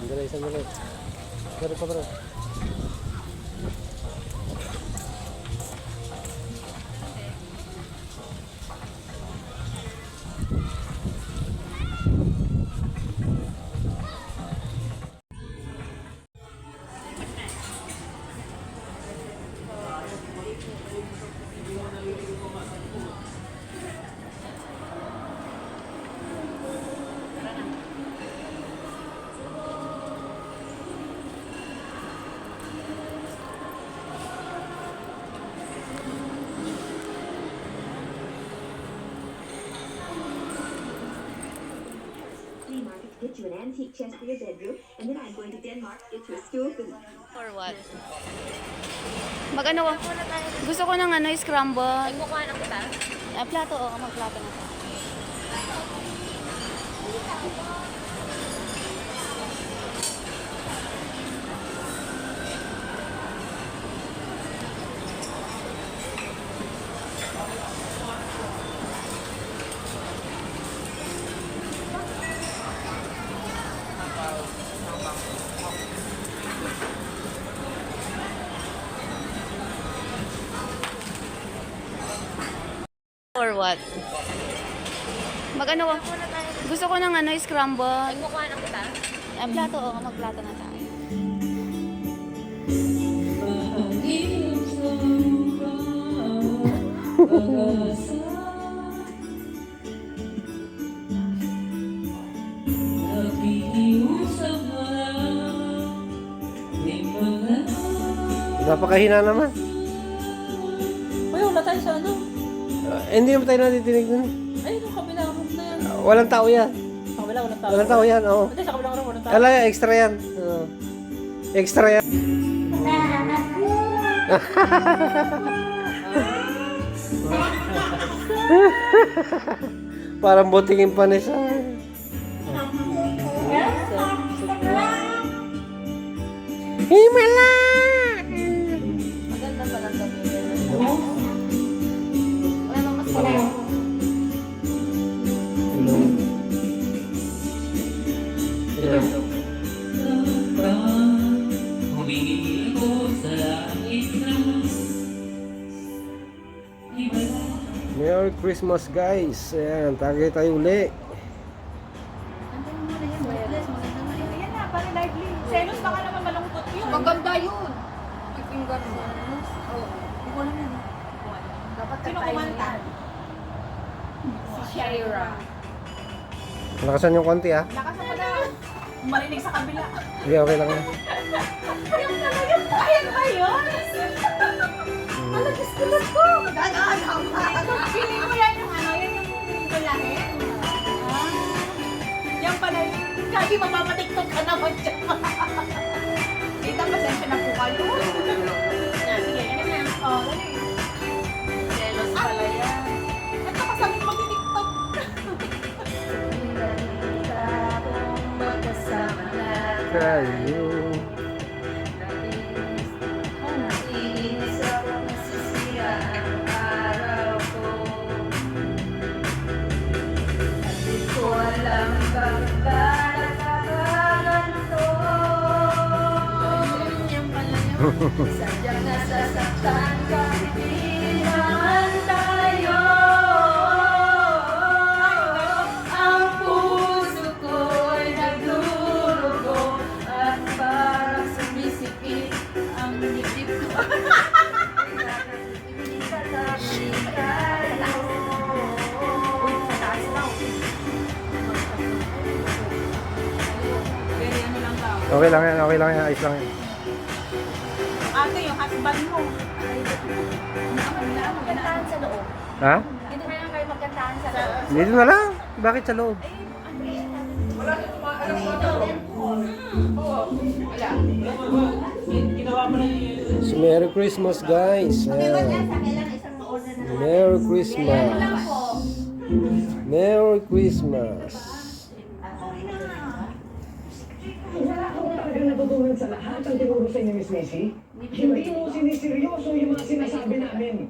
Sandali, sandali. Pero pa, bro. Get you an antique chest for your bedroom, and then I'm going to Denmark to get you a stool for the... For what? Mag-ano? Gusto ko ng ano, scramble. Mukha ng kita? Plato, oo. Magplato na tayo. For what? Mag-ano? Gusto ko ng ano, scramble. Mukha ng kita? Plato, oo. Magplato na tayo. Napakahina naman. Uy, wala tayo sa ano? Hindi naman tayo natitinig dun. Ay, yung kabilang room na yan. Walang tao yan. Sa kabila, walang tao. Walang tao yan, oo. Hindi, sa kabilang room, walang tao. Kala, extra yan. Oo. Extra yan. Parang butingin panis. Himala! Maganda pala ang dami. Wala nang mas pala. Merry Christmas guys. Ayan, tagay tayo uli. Yan na, pare lively. Selos baka naman malungkot yun. Maganda yun. Finger mo. Oo. Hindi ko alam yun. Dapat sino kumanta? Si Shaira. Lakasan yung konti ah. Lakas mo daw. Marinig sa kabila. Hindi, okay lang yan. Yung pala yun. Ayan ba yun? Malagis ko. Feeling mo yan yung ano, yan yung gulahin. Yan pala yun. Kagi mapapatiktok ka naman dyan. Dita, pasensya na po kayo. Sige, ganun na. Oo, dali. Selos pala yan. At nakasabi mag-tiktok. Kayo. Sadyang nasasaktan ka, hindi naman tayo. Ang puso ko'y nagdurugo at parang sumisikip ang dibdib ko. Katabi tayo. Uy, pataas lang. Very ano lang daw. Okay lang yan, okay lang yan. Ayos lang yan. Ate, yung husband mo. Magkantahan sa loob. Ha? Dito na lang kayo magkantahan sa loob. Dito na lang. Bakit sa loob? So, Merry Christmas guys. Ayan. Merry Christmas. Merry Christmas. Talagang natutunan sa lahat ang tinuro sa inyo, Miss Messi? Hindi mo siniseryoso yung mga sinasabi namin.